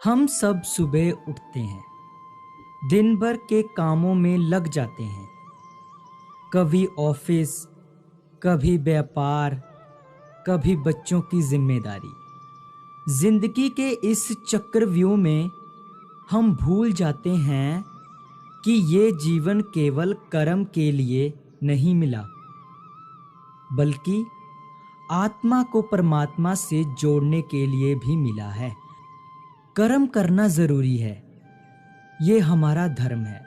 हम सब सुबह उठते हैं, दिन भर के कामों में लग जाते हैं। कभी ऑफिस, कभी व्यापार, कभी बच्चों की जिम्मेदारी। जिंदगी के इस चक्रव्यूह में हम भूल जाते हैं कि ये जीवन केवल कर्म के लिए नहीं मिला, बल्कि आत्मा को परमात्मा से जोड़ने के लिए भी मिला है। कर्म करना जरूरी है, ये हमारा धर्म है।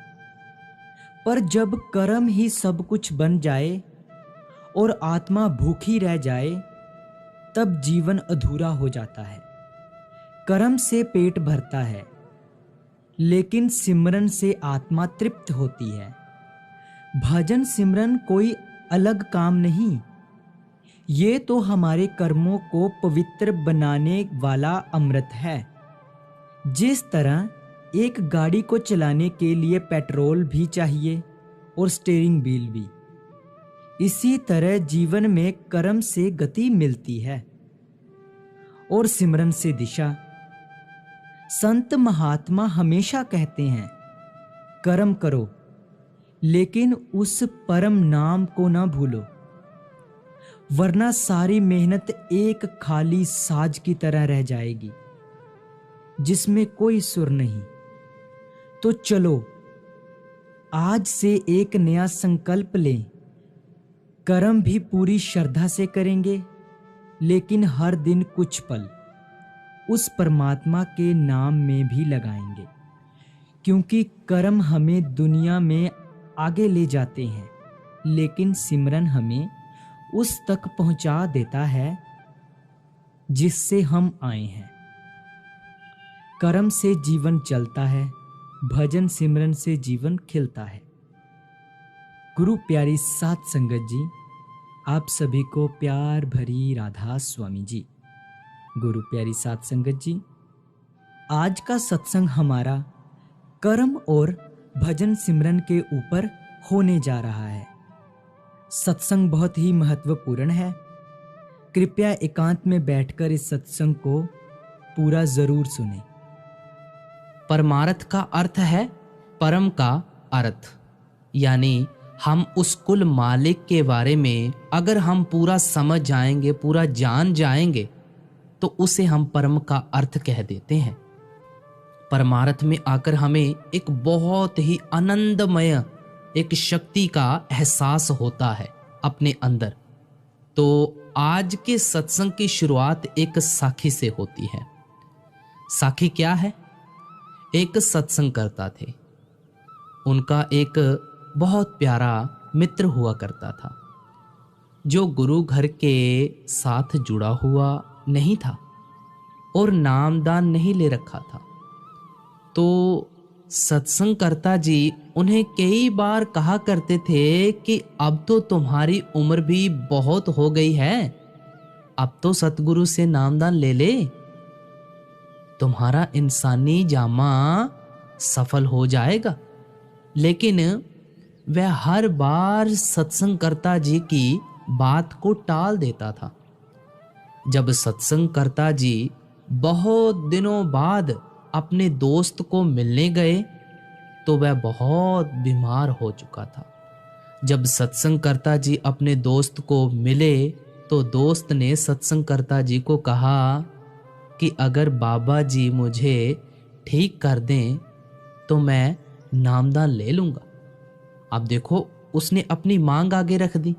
पर जब कर्म ही सब कुछ बन जाए और आत्मा भूखी रह जाए, तब जीवन अधूरा हो जाता है। कर्म से पेट भरता है, लेकिन सिमरन से आत्मा तृप्त होती है। भजन सिमरन कोई अलग काम नहीं, ये तो हमारे कर्मों को पवित्र बनाने वाला अमृत है। जिस तरह एक गाड़ी को चलाने के लिए पेट्रोल भी चाहिए और स्टीयरिंग व्हील भी, इसी तरह जीवन में कर्म से गति मिलती है और सिमरन से दिशा। संत महात्मा हमेशा कहते हैं, कर्म करो, लेकिन उस परम नाम को ना भूलो, वरना सारी मेहनत एक खाली साज की तरह रह जाएगी जिसमें कोई सुर नहीं। तो चलो आज से एक नया संकल्प लें। कर्म भी पूरी श्रद्धा से करेंगे, लेकिन हर दिन कुछ पल उस परमात्मा के नाम में भी लगाएंगे, क्योंकि कर्म हमें दुनिया में आगे ले जाते हैं, लेकिन सिमरन हमें उस तक पहुंचा देता है जिससे हम आए हैं। कर्म से जीवन चलता है, भजन सिमरन से जीवन खिलता है। गुरु प्यारी सात संगत जी, आप सभी को प्यार भरी राधा स्वामी जी। गुरु प्यारी सात संगत जी, आज का सत्संग हमारा कर्म और भजन सिमरन के ऊपर होने जा रहा है। सत्संग बहुत ही महत्वपूर्ण है। कृपया एकांत में बैठकर इस सत्संग को पूरा जरूर सुनें। परमार्थ का अर्थ है परम का अर्थ, यानी हम उस कुल मालिक के बारे में अगर हम पूरा समझ जाएंगे, पूरा जान जाएंगे, तो उसे हम परम का अर्थ कह देते हैं। परमार्थ में आकर हमें एक बहुत ही आनंदमय एक शक्ति का एहसास होता है अपने अंदर। तो आज के सत्संग की शुरुआत एक साखी से होती है। साखी क्या है? एक सत्संग करता थे, उनका एक बहुत प्यारा मित्र हुआ करता था, जो गुरु घर के साथ जुड़ा हुआ नहीं था और नामदान नहीं ले रखा था। तो सत्संग करता जी उन्हें कई बार कहा करते थे कि अब तो तुम्हारी उम्र भी बहुत हो गई है, अब तो सतगुरु से नामदान ले ले, तुम्हारा इंसानी जामा सफल हो जाएगा। लेकिन वह हर बार सत्संग करता जी की बात को टाल देता था। जब सत्संग करता जी बहुत दिनों बाद अपने दोस्त को मिलने गए, तो वह बहुत बीमार हो चुका था। जब सत्संग करता जी अपने दोस्त को मिले, तो दोस्त ने सत्संग करता जी को कहा कि अगर बाबा जी मुझे ठीक कर दें तो मैं नामदान ले लूँगा। अब देखो, उसने अपनी मांग आगे रख दी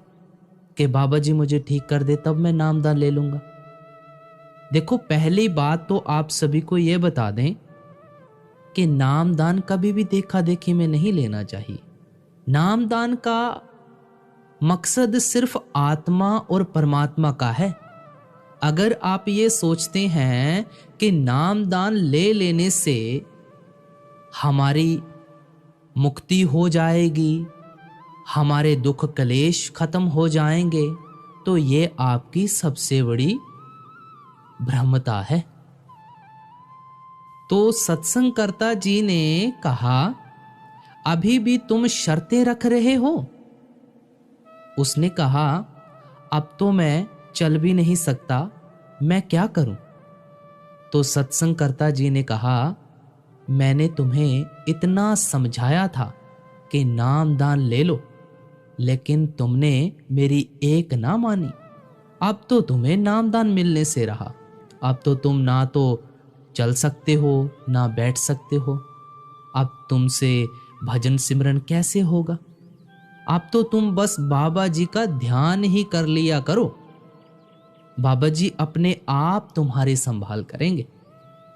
कि बाबा जी मुझे ठीक कर दे तब मैं नामदान ले लूँगा। देखो, पहली बात तो आप सभी को यह बता दें कि नामदान कभी भी देखा देखी में नहीं लेना चाहिए। नामदान का मकसद सिर्फ आत्मा और परमात्मा का है। अगर आप ये सोचते हैं कि नामदान ले लेने से हमारी मुक्ति हो जाएगी, हमारे दुख कलेश खत्म हो जाएंगे, तो ये आपकी सबसे बड़ी भ्रमता है। तो सत्संगकर्ता जी ने कहा, अभी भी तुम शर्तें रख रहे हो? उसने कहा, अब तो मैं चल भी नहीं सकता, मैं क्या करूं? तो सत्संगकर्ता जी ने कहा, मैंने तुम्हें इतना समझाया था कि नाम दान ले लो, लेकिन तुमने मेरी एक ना मानी। अब तो तुम्हें नाम दान मिलने से रहा। अब तो तुम ना तो चल सकते हो ना बैठ सकते हो। अब तुमसे भजन सिमरन कैसे होगा? अब तो तुम बस बाबा जी का ध्यान ही कर लिया करो। बाबा जी अपने आप तुम्हारी संभाल करेंगे।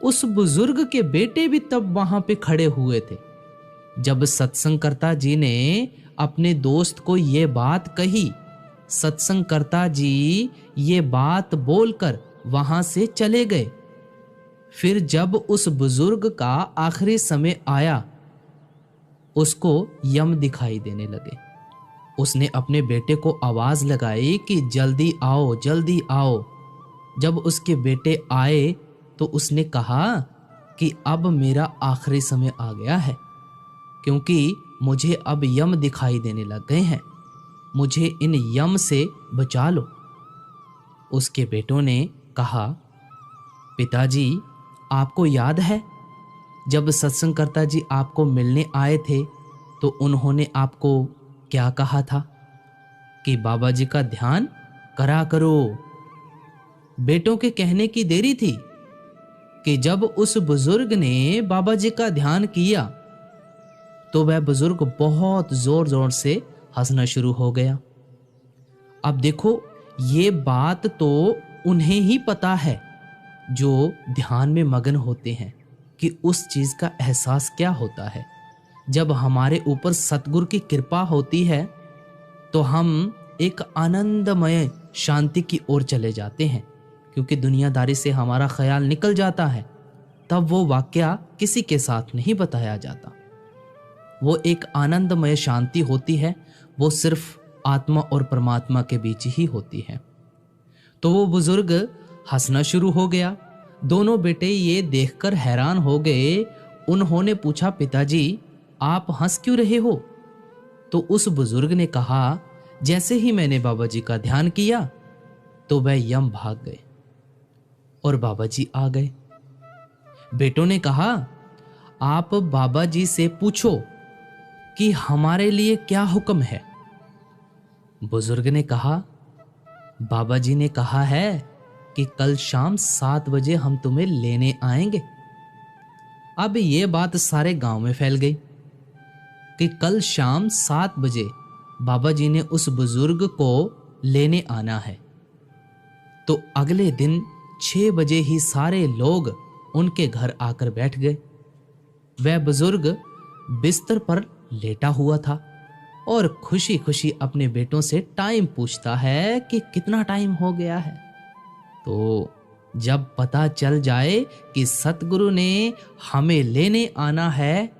उस बुजुर्ग के बेटे भी तब वहां पे खड़े हुए थे। जब सत्संगकर्ता जी ने अपने दोस्त को ये बात कही, सत्संगकर्ता जी ये बात बोलकर वहां से चले गए। फिर जब उस बुजुर्ग का आखिरी समय आया, उसको यम दिखाई देने लगे। उसने अपने बेटे को आवाज लगाई कि जल्दी आओ, जल्दी आओ। जब उसके बेटे आए तो उसने कहा कि अब मेरा आखिरी समय आ गया है, क्योंकि मुझे अब यम दिखाई देने लग गए हैं। मुझे इन यम से बचा लो। उसके बेटों ने कहा, पिताजी आपको याद है जब सत्संगकर्ता जी आपको मिलने आए थे तो उन्होंने आपको क्या कहा था कि बाबा जी का ध्यान करा करो। बेटों के कहने की देरी थी कि जब उस बुजुर्ग ने बाबा जी का ध्यान किया तो वह बुजुर्ग बहुत जोर जोर से हंसना शुरू हो गया। अब देखो, ये बात तो उन्हें ही पता है जो ध्यान में मगन होते हैं कि उस चीज का एहसास क्या होता है। जब हमारे ऊपर सतगुरु की कृपा होती है तो हम एक आनंदमय शांति की ओर चले जाते हैं, क्योंकि दुनियादारी से हमारा ख्याल निकल जाता है। तब वो वाकया किसी के साथ नहीं बताया जाता। वो एक आनंदमय शांति होती है, वो सिर्फ आत्मा और परमात्मा के बीच ही होती है। तो वो बुजुर्ग हंसना शुरू हो गया। दोनों बेटे ये देखकर हैरान हो गए। उन्होंने पूछा, पिताजी आप हंस क्यों रहे हो? तो उस बुजुर्ग ने कहा, जैसे ही मैंने बाबा जी का ध्यान किया तो वह यम भाग गए और बाबा जी आ गए। बेटों ने कहा, आप बाबा जी से पूछो कि हमारे लिए क्या हुक्म है। बुजुर्ग ने कहा, बाबा जी ने कहा है कि कल शाम 7 बजे हम तुम्हें लेने आएंगे। अब ये बात सारे गांव में फैल गई कि कल शाम 7 बजे बाबा जी ने उस बुजुर्ग को लेने आना है। तो अगले दिन 6 बजे ही सारे लोग उनके घर आकर बैठ गए। वह बुजुर्ग बिस्तर पर लेटा हुआ था और खुशी खुशी अपने बेटों से टाइम पूछता है कि कितना टाइम हो गया है। तो जब पता चल जाए कि सतगुरु ने हमें लेने आना है,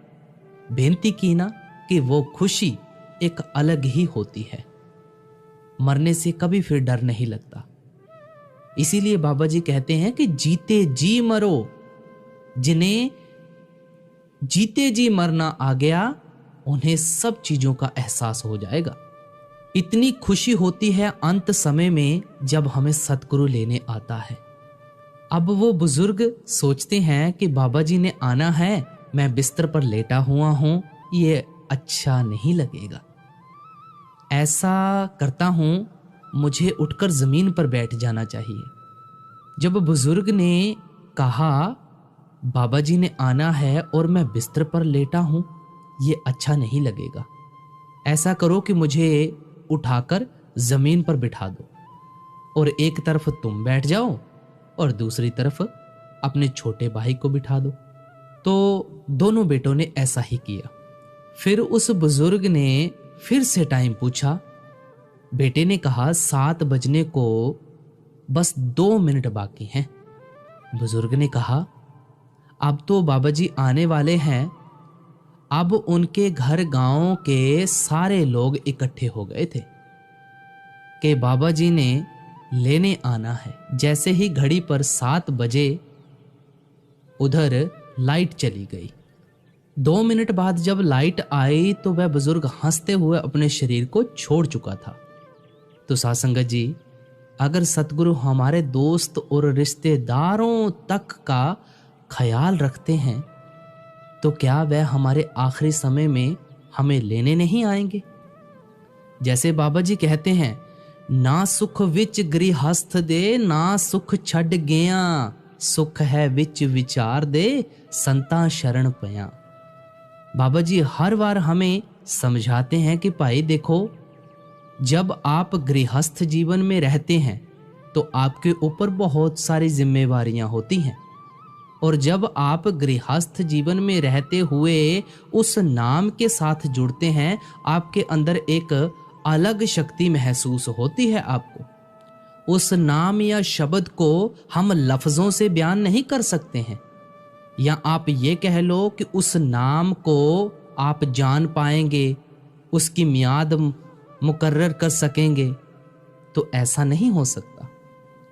बेनती की ना, कि वो खुशी एक अलग ही होती है। मरने से कभी फिर डर नहीं लगता। इसीलिए बाबा जी कहते हैं कि जीते जी मरो। जिन्हें जीते जी मरना आ गया, उन्हें सब चीजों का एहसास हो जाएगा। इतनी खुशी होती है अंत समय में जब हमें सतगुरु लेने आता है। अब वो बुजुर्ग सोचते हैं कि बाबा जी ने आना है, मैं बिस्तर पर लेटा हुआ हूं, ये अच्छा नहीं लगेगा। ऐसा करता हूं, मुझे उठकर जमीन पर बैठ जाना चाहिए। जब बुजुर्ग ने कहा बाबा जी ने आना है और मैं बिस्तर पर लेटा हूं, ये अच्छा नहीं लगेगा। ऐसा करो कि मुझे उठाकर जमीन पर बिठा दो और एक तरफ तुम बैठ जाओ और दूसरी तरफ अपने छोटे भाई को बिठा दो। तो दोनों बेटों ने ऐसा ही किया। फिर उस बुजुर्ग ने फिर से टाइम पूछा। बेटे ने कहा 7 बजने को बस 2 मिनट बाकी हैं। बुजुर्ग ने कहा, अब तो बाबा जी आने वाले हैं। अब उनके घर गांव के सारे लोग इकट्ठे हो गए थे कि बाबा जी ने लेने आना है। जैसे ही घड़ी पर 7 बजे उधर लाइट चली गई। 2 मिनट बाद जब लाइट आई तो वह बुजुर्ग हंसते हुए अपने शरीर को छोड़ चुका था। तो साथ संगत जी, अगर सतगुरु हमारे दोस्त और रिश्तेदारों तक का ख्याल रखते हैं तो क्या वह हमारे आखिरी समय में हमें लेने नहीं आएंगे? जैसे बाबा जी कहते हैं, ना सुख विच गृहस्थ दे, ना सुख छड़ गया, सुख है विच विचार दे, संता शरण पया। बाबा जी हर बार हमें समझाते हैं कि भाई देखो, जब आप गृहस्थ जीवन में रहते हैं तो आपके ऊपर बहुत सारी जिम्मेवारियां होती हैं, और जब आप गृहस्थ जीवन में रहते हुए उस नाम के साथ जुड़ते हैं, आपके अंदर एक अलग शक्ति महसूस होती है आपको। उस नाम या शब्द को हम लफ्जों से बयान नहीं कर सकते हैं, या आप ये कह लो कि उस नाम को आप जान पाएंगे, उसकी मियाद मुकर्रर कर सकेंगे, तो ऐसा नहीं हो सकता।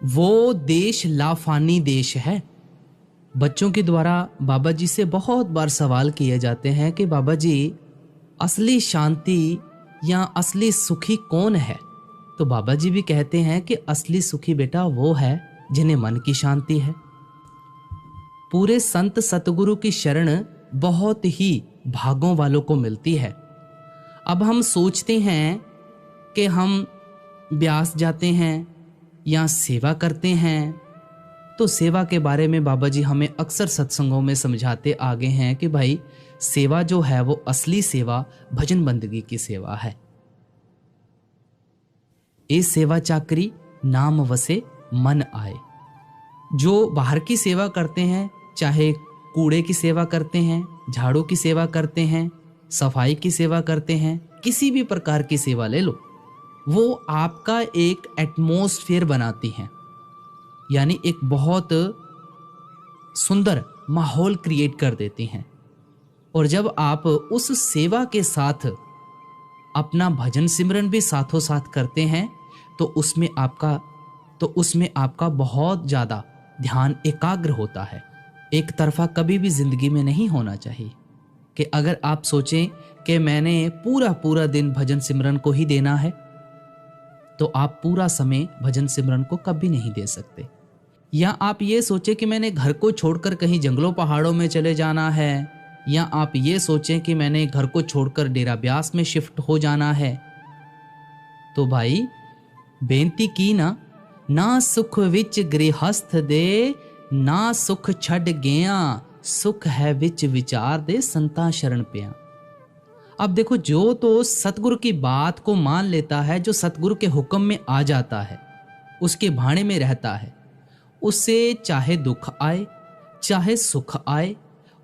वो देश लाफानी देश है। बच्चों के द्वारा बाबा जी से बहुत बार सवाल किए जाते हैं कि बाबा जी, असली शांति या असली सुखी कौन है? तो बाबा जी भी कहते हैं कि असली सुखी बेटा वो है जिन्हें मन की शांति है। पूरे संत सतगुरु की शरण बहुत ही भागों वालों को मिलती है। अब हम सोचते हैं कि हम ब्यास जाते हैं या सेवा करते हैं, तो सेवा के बारे में बाबा जी हमें अक्सर सत्संगों में समझाते आगे हैं कि भाई सेवा जो है वो असली सेवा भजन बंदगी की सेवा है। ए सेवा चाकरी नाम वसे मन आए। जो बाहर की सेवा करते हैं, चाहे कूड़े की सेवा करते हैं, झाड़ू की सेवा करते हैं, सफाई की सेवा करते हैं, किसी भी प्रकार की सेवा ले लो, वो आपका एक एटमॉस्फेयर बनाती हैं, यानी एक बहुत सुंदर माहौल क्रिएट कर देती हैं। और जब आप उस सेवा के साथ अपना भजन सिमरन भी साथों साथ करते हैं तो उसमें आपका बहुत ज़्यादा ध्यान एकाग्र होता है। एक तरफा कभी भी जिंदगी में नहीं होना चाहिए कि अगर आप सोचें कि मैंने पूरा दिन भजन सिमरन को ही देना है, तो आप पूरा समय भजन सिमरन को कभी नहीं दे सकते। या आप ये सोचें कि मैंने घर को छोड़कर कहीं जंगलों पहाड़ों में चले जाना है, या आप ये सोचें कि मैंने घर को छोड़कर डेरा ब्यास में शिफ्ट हो जाना है, तो भाई बेनती की ना सुख विच गृहस्थ दे, ना सुख छड़ गया, सुख है विच विचार दे, संता शरण पिया। अब देखो, जो तो सतगुरु की बात को मान लेता है, जो सतगुरु के हुक्म में आ जाता है, उसके भाणे में रहता है, उससे चाहे दुख आए चाहे सुख आए,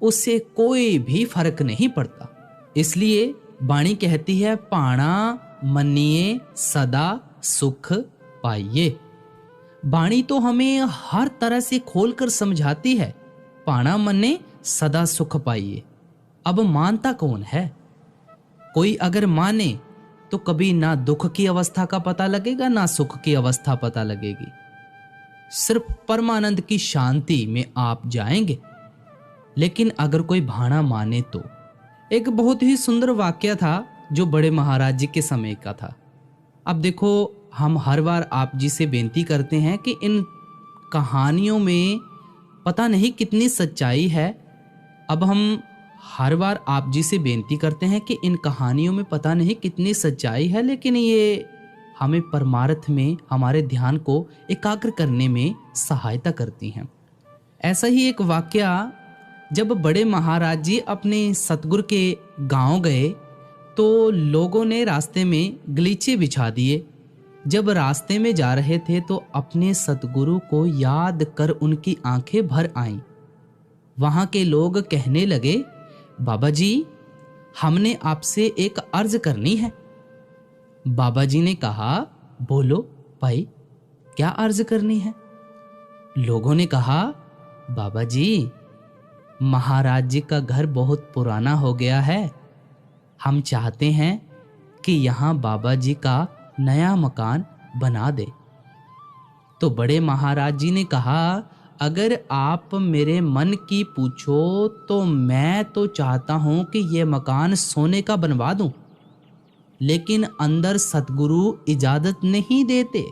उससे कोई भी फर्क नहीं पड़ता। इसलिए वाणी कहती है, पाणा मनिए सदा सुख पाइए। वाणी तो हमें हर तरह से खोलकर समझाती है, पाणा मने सदा सुख पाइए। अब मानता कौन है? कोई अगर माने तो कभी ना दुख की अवस्था का पता लगेगा, ना सुख की अवस्था पता लगेगी। सिर्फ परमानंद की शांति में आप जाएंगे। लेकिन अगर कोई भाणा माने तो एक बहुत ही सुंदर वाक्य था जो बड़े महाराज जी के समय का था। अब देखो, हम हर बार आप जी से बेनती करते हैं कि इन कहानियों में पता नहीं कितनी सच्चाई है। अब हम हर बार आप जी से बेनती करते हैं कि इन कहानियों में पता नहीं कितनी सच्चाई है, लेकिन ये हमें परमार्थ में हमारे ध्यान को एकाग्र करने में सहायता करती हैं। ऐसा ही एक वाकया, जब बड़े महाराज जी अपने सतगुरु के गांव गए तो लोगों ने रास्ते में गलीचे बिछा दिए। जब रास्ते में जा रहे थे तो अपने सतगुरु को याद कर उनकी आंखें भर आईं। वहां के लोग कहने लगे, बाबा जी, हमने आपसे एक अर्ज करनी है। बाबा जी ने कहा, बोलो भाई, क्या अर्ज करनी है? लोगों ने कहा, बाबा जी, महाराज जी का घर बहुत पुराना हो गया है, हम चाहते हैं कि यहाँ बाबा जी का नया मकान बना दे। तो बड़े महाराज जी ने कहा, अगर आप मेरे मन की पूछो तो मैं तो चाहता हूं कि ये मकान सोने का बनवा दूं, लेकिन अंदर सतगुरु इजाजत नहीं देते।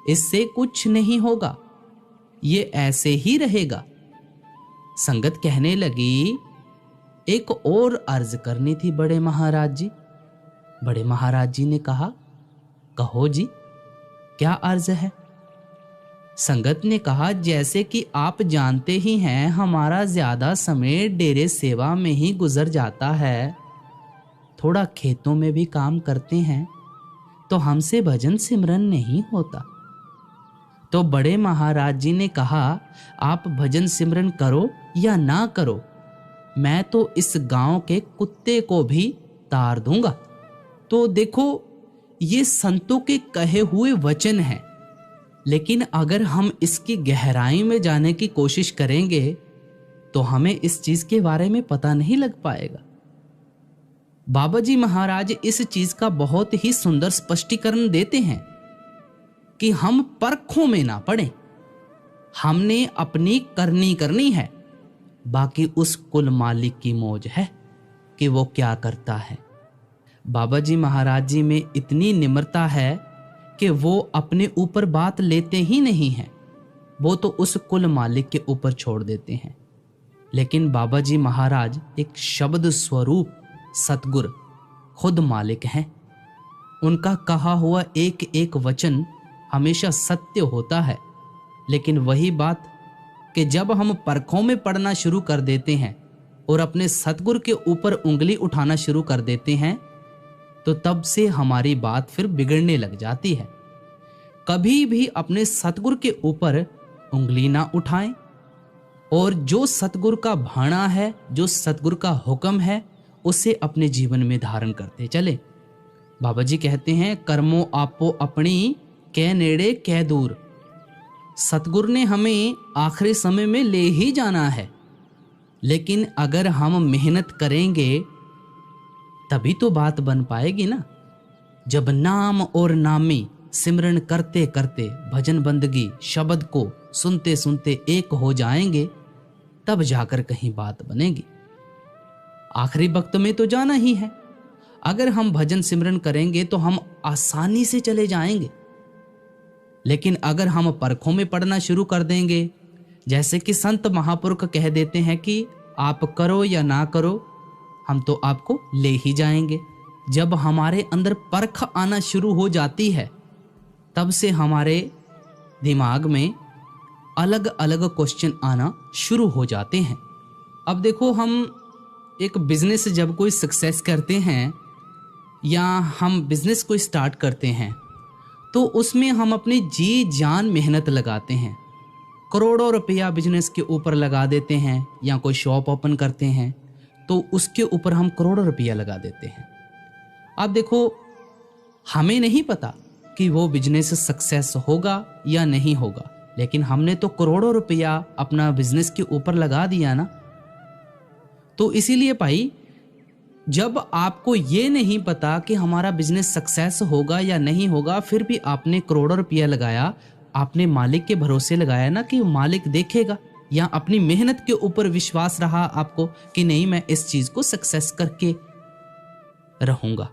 इससे कुछ नहीं होगा, ये ऐसे ही रहेगा। संगत कहने लगी, एक और अर्ज करनी थी बड़े महाराज जी। बड़े महाराज जी ने कहा, कहो जी, क्या अर्ज है? संगत ने कहा, जैसे कि आप जानते ही हैं हमारा ज्यादा समय डेरे सेवा में ही गुजर जाता है, थोड़ा खेतों में भी काम करते हैं, तो हमसे भजन सिमरन नहीं होता। तो बड़े महाराज जी ने कहा, आप भजन सिमरन करो या ना करो, मैं तो इस गांव के कुत्ते को भी तार दूंगा। तो देखो, ये संतों के कहे हुए वचन हैं, लेकिन अगर हम इसकी गहराई में जाने की कोशिश करेंगे तो हमें इस चीज के बारे में पता नहीं लग पाएगा। बाबा जी महाराज इस चीज का बहुत ही सुंदर स्पष्टीकरण देते हैं कि हम परखों में ना पड़े, हमने अपनी करनी है, बाकी उस कुल मालिक की मौज है कि वो क्या करता है। बाबा जी महाराज जी में इतनी निम्रता है कि वो अपने ऊपर बात लेते ही नहीं हैं, वो तो उस कुल मालिक के ऊपर छोड़ देते हैं। लेकिन बाबा जी महाराज एक शब्द स्वरूप सतगुर खुद मालिक हैं। उनका कहा हुआ एक एक वचन हमेशा सत्य होता है। लेकिन वही बात कि जब हम परखों में पड़ना शुरू कर देते हैं और अपने सतगुर के ऊपर उंगली उठाना शुरू कर देते हैं, तो तब से हमारी बात फिर बिगड़ने लग जाती है। कभी भी अपने सतगुर के ऊपर उंगली ना उठाएं और जो सतगुर का भाणा है, जो सतगुर का हुक्म है, उसे अपने जीवन में धारण करते चले। बाबा जी कहते हैं, कर्मो आपो अपनी कै नेड़े कै दूर। सतगुर ने हमें आखिरी समय में ले ही जाना है, लेकिन अगर हम मेहनत करेंगे तभी तो बात बन पाएगी ना। जब नाम और नामी सिमरन करते करते भजन बंदगी शब्द को सुनते सुनते एक हो जाएंगे, तब जाकर कहीं बात बनेगी। आखिरी वक्त में तो जाना ही है। अगर हम भजन सिमरन करेंगे तो हम आसानी से चले जाएंगे, लेकिन अगर हम परखों में पड़ना शुरू कर देंगे, जैसे कि संत महापुरुष कह देते हैं कि आप करो या ना करो, हम तो आपको ले ही जाएंगे। जब हमारे अंदर परख आना शुरू हो जाती है, तब से हमारे दिमाग में अलग अलग क्वेश्चन आना शुरू हो जाते हैं। अब देखो, हम एक बिजनेस जब कोई सक्सेस करते हैं या हम बिजनेस को स्टार्ट करते हैं, तो उसमें हम अपनी जी जान मेहनत लगाते हैं। करोड़ों रुपया बिजनेस के ऊपर लगा देते हैं, या कोई शॉप ओपन करते हैं तो उसके ऊपर हम करोड़ों रुपया लगा देते हैं। अब देखो, हमें नहीं पता कि वो बिजनेस सक्सेस होगा या नहीं होगा, लेकिन हमने तो करोड़ों रुपया अपना बिजनेस के ऊपर लगा दिया ना। तो इसीलिए भाई, जब आपको ये नहीं पता कि हमारा बिजनेस सक्सेस होगा या नहीं होगा, फिर भी आपने करोड़ों रुपया लगाया, आपने मालिक के भरोसे लगाया ना कि मालिक देखेगा, या अपनी मेहनत के ऊपर विश्वास रहा आपको कि नहीं, मैं इस चीज को सक्सेस करके रहूंगा।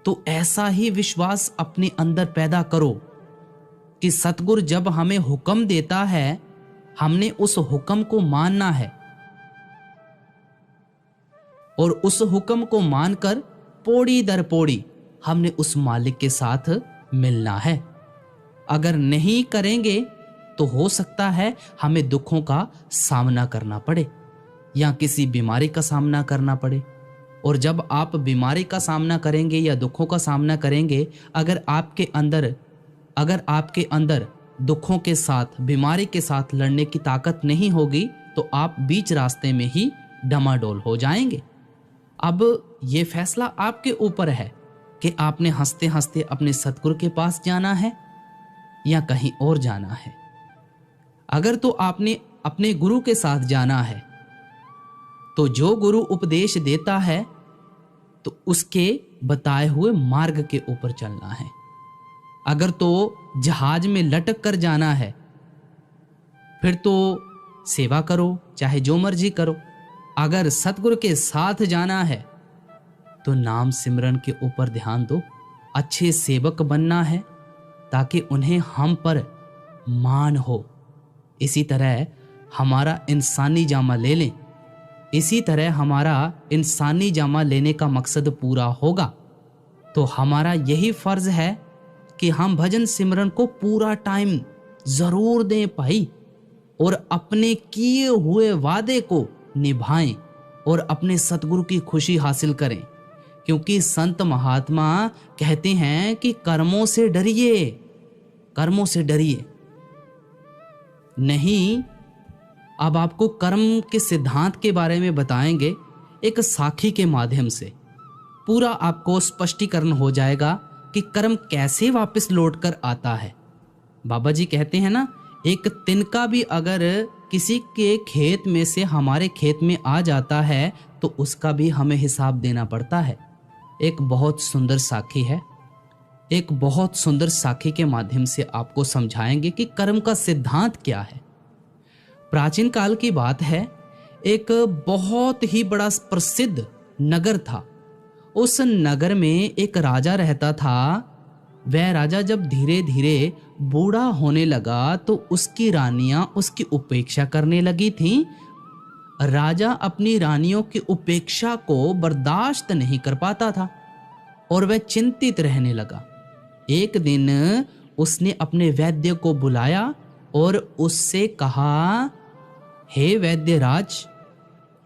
तो ऐसा ही विश्वास अपने अंदर पैदा करो कि सतगुर जब हमें हुक्म देता है, हमने उस हुक्म को मानना है और उस हुक्म को मानकर पौड़ी दर पौड़ी हमने उस मालिक के साथ मिलना है। अगर नहीं करेंगे तो हो सकता है हमें दुखों का सामना करना पड़े या किसी बीमारी का सामना करना पड़े। और जब आप बीमारी का सामना करेंगे या दुखों का सामना करेंगे, अगर आपके अंदर दुखों के साथ, बीमारी के साथ लड़ने की ताकत नहीं होगी, तो आप बीच रास्ते में ही डमाडोल हो जाएंगे। अब ये फैसला आपके ऊपर है कि आपने हंसते हंसते अपने सतगुरु के पास जाना है या कहीं और जाना है। अगर तो आपने अपने गुरु के साथ जाना है, तो जो गुरु उपदेश देता है तो उसके बताए हुए मार्ग के ऊपर चलना है। अगर तो जहाज में लटक कर जाना है, फिर तो सेवा करो, चाहे जो मर्जी करो। अगर सतगुरु के साथ जाना है तो नाम सिमरन के ऊपर ध्यान दो। अच्छे सेवक बनना है ताकि उन्हें हम पर मान हो। इसी तरह हमारा इंसानी जामा ले लें। इसी तरह हमारा इंसानी जामा लेने का मकसद पूरा होगा तो हमारा यही फर्ज है कि हम भजन सिमरन को पूरा टाइम जरूर दें भाई, और अपने किए हुए वादे को निभाएं और अपने सतगुरु की खुशी हासिल करें। क्योंकि संत महात्मा कहते हैं कि कर्मों से डरिए, कर्मों से डरिए नहीं। अब आपको कर्म के सिद्धांत के बारे में बताएंगे एक साखी के माध्यम से। पूरा आपको स्पष्टीकरण हो जाएगा कि कर्म कैसे वापस लौट कर आता है। बाबा जी कहते हैं ना, एक तिनका भी अगर किसी के खेत में से हमारे खेत में आ जाता है तो उसका भी हमें हिसाब देना पड़ता है। एक बहुत सुंदर साखी है, एक बहुत सुंदर साखी के माध्यम से आपको समझाएंगे कि कर्म का सिद्धांत क्या है। प्राचीन काल की बात है, एक बहुत ही बड़ा प्रसिद्ध नगर था। उस नगर में एक राजा रहता था। वह राजा जब धीरे धीरे बूढ़ा होने लगा तो उसकी रानियां उसकी उपेक्षा करने लगी थीं। राजा अपनी रानियों की उपेक्षा को बर्दाश्त नहीं कर पाता था और वह चिंतित रहने लगा। एक दिन उसने अपने वैद्य को बुलाया और उससे कहा, हे वैद्यराज,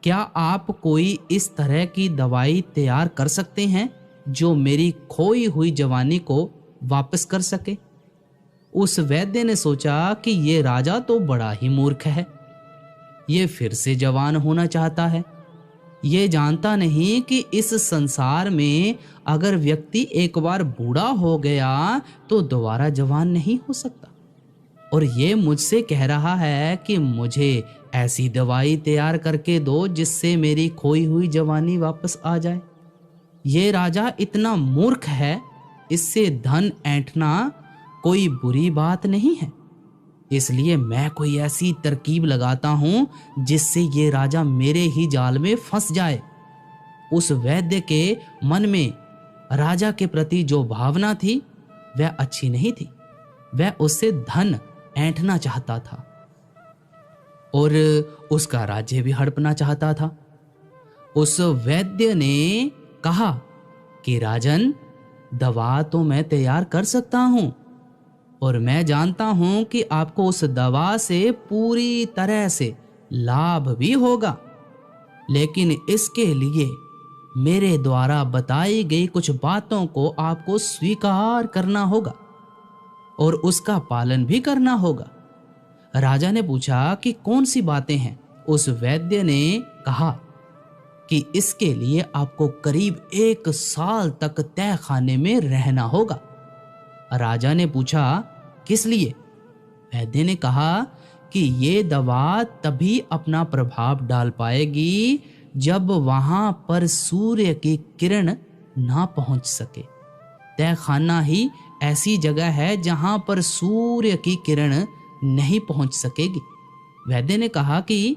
क्या आप कोई इस तरह की दवाई तैयार कर सकते हैं जो मेरी खोई हुई जवानी को वापस कर सके? उस वैद्य ने सोचा कि ये राजा तो बड़ा ही मूर्ख है, ये फिर से जवान होना चाहता है। ये जानता नहीं कि इस संसार में अगर व्यक्ति एक बार बूढ़ा हो गया तो दोबारा जवान नहीं हो सकता, और ये मुझसे कह रहा है कि मुझे ऐसी दवाई तैयार करके दो जिससे मेरी खोई हुई जवानी वापस आ जाए। ये राजा इतना मूर्ख है, इससे धन ऐंठना कोई बुरी बात नहीं है, इसलिए मैं कोई ऐसी तरकीब लगाता हूं जिससे ये राजा मेरे ही जाल में फंस जाए। उस वैद्य के मन में राजा के प्रति जो भावना थी वह अच्छी नहीं थी। वह उससे धन ऐंठना चाहता था और उसका राज्य भी हड़पना चाहता था। उस वैद्य ने कहा कि राजन, दवा तो मैं तैयार कर सकता हूं और मैं जानता हूं कि आपको उस दवा से पूरी तरह से लाभ भी होगा, लेकिन इसके लिए मेरे द्वारा बताई गई कुछ बातों को आपको स्वीकार करना होगा और उसका पालन भी करना होगा। राजा ने पूछा कि कौन सी बातें हैं? उस वैद्य ने कहा कि इसके लिए आपको करीब 1 साल तक तय खाने में रहना होगा। राजा ने पूछा, किस लिए? वैद्य ने कहा कि ये दवा तभी अपना प्रभाव डाल पाएगी जब वहां पर सूर्य की किरण ना पहुंच सके। तय खाना ही ऐसी जगह है जहां पर सूर्य की किरण नहीं पहुंच सकेगी। वैद्य ने कहा कि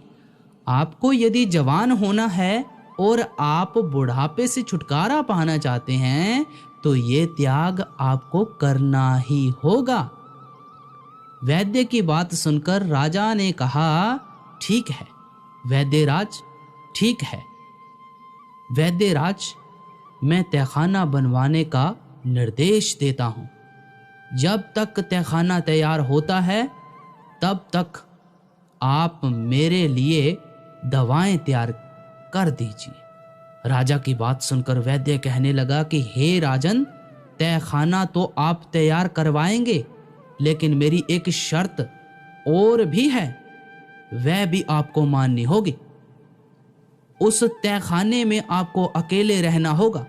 आपको यदि जवान होना है और आप बुढ़ापे से छुटकारा पाना चाहते हैं तो ये त्याग आपको करना ही होगा। वैद्य की बात सुनकर राजा ने कहा, ठीक है वैद्यराज, ठीक है वैद्यराज, मैं तहखाना बनवाने का निर्देश देता हूं। जब तक तहखाना तैयार होता है तब तक आप मेरे लिए दवाएं तैयार कर दीजिए। राजा की बात सुनकर वैद्य कहने लगा कि हे राजन, तहखाना तो आप तैयार करवाएंगे, लेकिन मेरी एक शर्त और भी है, वह भी आपको माननी होगी। उस तहखाने में आपको अकेले रहना होगा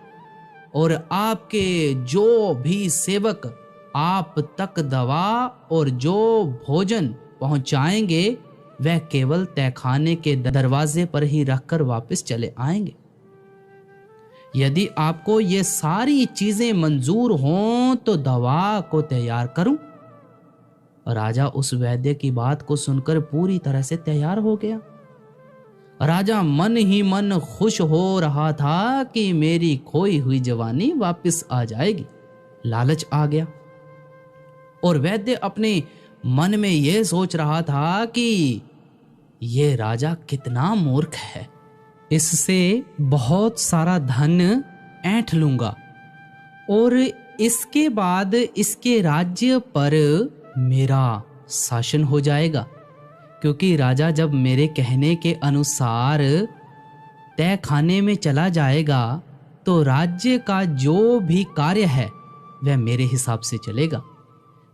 और आपके जो भी सेवक आप तक दवा और जो भोजन पहुंचाएंगे वह केवल तहखाने के दरवाजे पर ही रखकर वापस चले आएंगे। यदि आपको ये सारी चीजें मंजूर हों तो दवा को तैयार करूं। राजा उस वैद्य की बात को सुनकर पूरी तरह से तैयार हो गया। राजा मन ही मन खुश हो रहा था कि मेरी खोई हुई जवानी वापस आ जाएगी। लालच आ गया। और वैद्य अपने मन में यह सोच रहा था कि ये राजा कितना मूर्ख है, इससे बहुत सारा धन ऐंठ लूंगा और इसके बाद इसके राज्य पर मेरा शासन हो जाएगा, क्योंकि राजा जब मेरे कहने के अनुसार तय खाने में चला जाएगा तो राज्य का जो भी कार्य है वह मेरे हिसाब से चलेगा।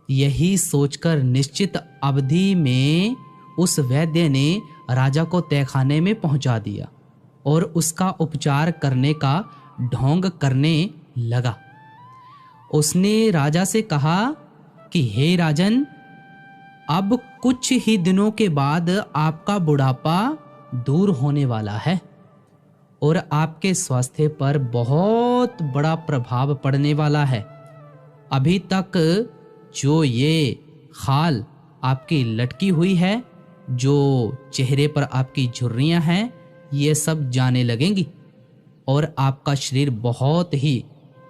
यही सोचकर निश्चित अवधि में उस वैद्य ने राजा को तहखाने में पहुंचा दिया और उसका उपचार करने का ढोंग करने लगा। उसने राजा से कहा कि हे राजन, अब कुछ ही दिनों के बाद आपका बुढ़ापा दूर होने वाला है और आपके स्वास्थ्य पर बहुत बड़ा प्रभाव पड़ने वाला है। अभी तक जो ये खाल आपकी लटकी हुई है, जो चेहरे पर आपकी झुर्रियां हैं, ये सब जाने लगेंगी और आपका शरीर बहुत ही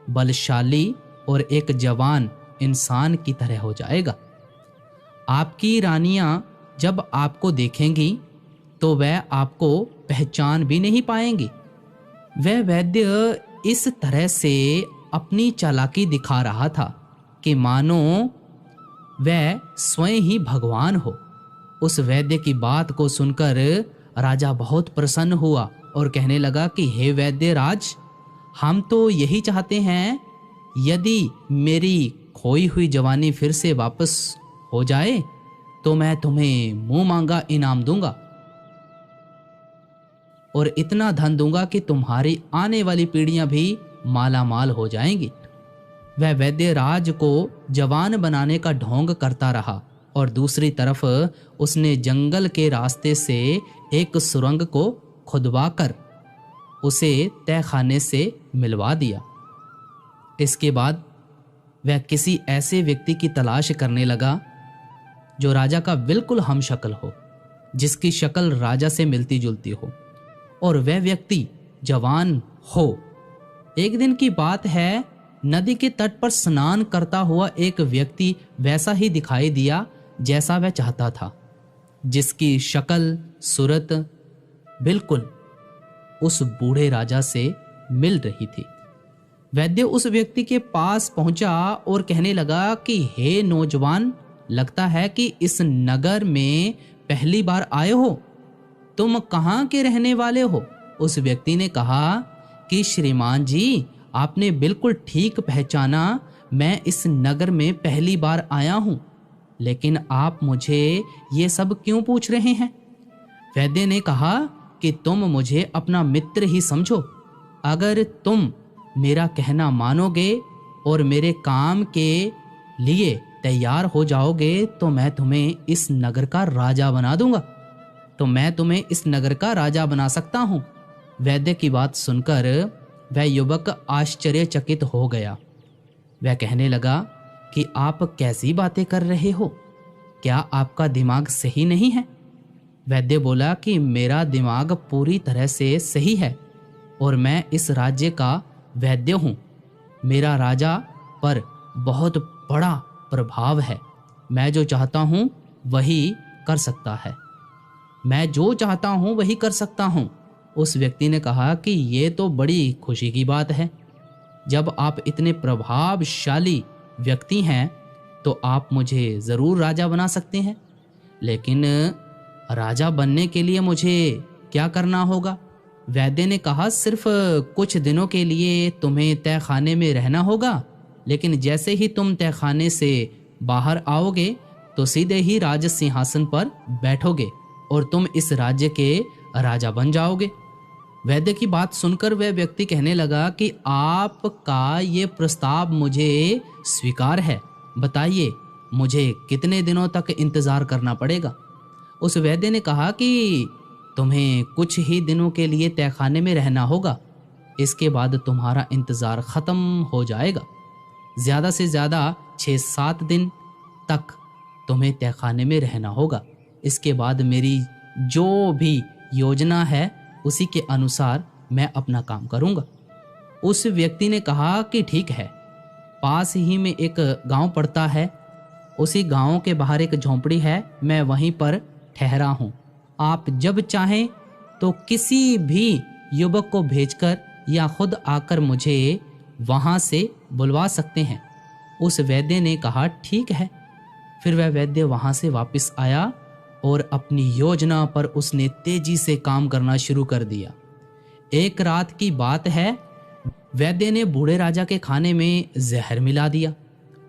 बलशाली और एक जवान इंसान की तरह हो जाएगा। आपकी रानियां जब आपको देखेंगी तो वह आपको पहचान भी नहीं पाएंगी। वह वैद्य इस तरह से अपनी चालाकी दिखा रहा था कि मानो वह स्वयं ही भगवान हो। उस वैद्य की बात को सुनकर राजा बहुत प्रसन्न हुआ और कहने लगा कि हे वैद्य राज, हम तो यही चाहते हैं, यदि मेरी खोई हुई जवानी फिर से वापस हो जाए तो मैं तुम्हें मुंह मांगा इनाम दूंगा और इतना धन दूंगा कि तुम्हारी आने वाली पीढ़ियां भी माला माल हो जाएंगी। वह वैद्य राज को जवान बनाने का ढोंग करता रहा और दूसरी तरफ उसने जंगल के रास्ते से एक सुरंग को खुदवाकर उसे तहखाने से मिलवा दिया। इसके बाद वह किसी ऐसे व्यक्ति की तलाश करने लगा जो राजा का बिल्कुल हमशक्ल हो, जिसकी शक्ल राजा से मिलती जुलती हो और वह व्यक्ति जवान हो। एक दिन की बात है, नदी के तट पर स्नान करता हुआ एक व्यक्ति वैसा ही दिखाई दिया जैसा वह चाहता था, जिसकी शक्ल सूरत बिल्कुल उस बूढ़े राजा से मिल रही थी। वैद्य उस व्यक्ति के पास पहुंचा और कहने लगा कि हे नौजवान, लगता है कि इस नगर में पहली बार आए हो, तुम कहाँ के रहने वाले हो? उस व्यक्ति ने कहा कि श्रीमान जी, आपने बिल्कुल ठीक पहचाना, मैं इस नगर में पहली बार आया हूँ, लेकिन आप मुझे ये सब क्यों पूछ रहे हैं? वैद्य ने कहा कि तुम मुझे अपना मित्र ही समझो। अगर तुम मेरा कहना मानोगे और मेरे काम के लिए तैयार हो जाओगे तो मैं तुम्हें इस नगर का राजा बना दूंगा। तो मैं तुम्हें इस नगर का राजा बना सकता हूँ। वैद्य की बात सुनकर वह युवक आश्चर्यचकित हो गया। वह कहने लगा कि आप कैसी बातें कर रहे हो? क्या आपका दिमाग सही नहीं है? वैद्य बोला कि मेरा दिमाग पूरी तरह से सही है और मैं इस राज्य का वैद्य हूँ। मेरा राजा पर बहुत बड़ा प्रभाव है। मैं जो चाहता हूँ वही कर सकता है। मैं जो चाहता हूँ वही कर सकता हूँ। उस व्यक्ति ने कहा कि ये तो बड़ी खुशी की बात है। जब आप इतने प्रभावशाली व्यक्ति हैं तो आप मुझे ज़रूर राजा बना सकते हैं, लेकिन राजा बनने के लिए मुझे क्या करना होगा? वैद्य ने कहा सिर्फ कुछ दिनों के लिए तुम्हें तहखाने में रहना होगा, लेकिन जैसे ही तुम तहखाने से बाहर आओगे तो सीधे ही राज सिंहासन पर बैठोगे और तुम इस राज्य के राजा बन जाओगे। वैद्य की बात सुनकर वह व्यक्ति कहने लगा कि आपका ये प्रस्ताव मुझे स्वीकार है, बताइए मुझे कितने दिनों तक इंतजार करना पड़ेगा? उस वैद्य ने कहा कि तुम्हें कुछ ही दिनों के लिए तहखाने में रहना होगा, इसके बाद तुम्हारा इंतजार खत्म हो जाएगा। ज़्यादा से ज़्यादा 6-7 दिन तक तुम्हें तहखाने में रहना होगा। इसके बाद मेरी जो भी योजना है उसी के अनुसार मैं अपना काम करूंगा। उस व्यक्ति ने कहा कि ठीक है। पास ही में एक गांव पड़ता है उसी गांव के बाहर एक झोंपड़ी है, मैं वहीं पर ठहरा हूँ। आप जब चाहें तो किसी भी युवक को भेजकर या खुद आकर मुझे वहां से बुलवा सकते हैं। उस वैद्य ने कहा, ठीक है। फिर वह वैद्य वहां से वापस आया और अपनी योजना पर उसने तेजी से काम करना शुरू कर दिया। एक रात की बात है, वैद्य ने बूढ़े राजा के खाने में जहर मिला दिया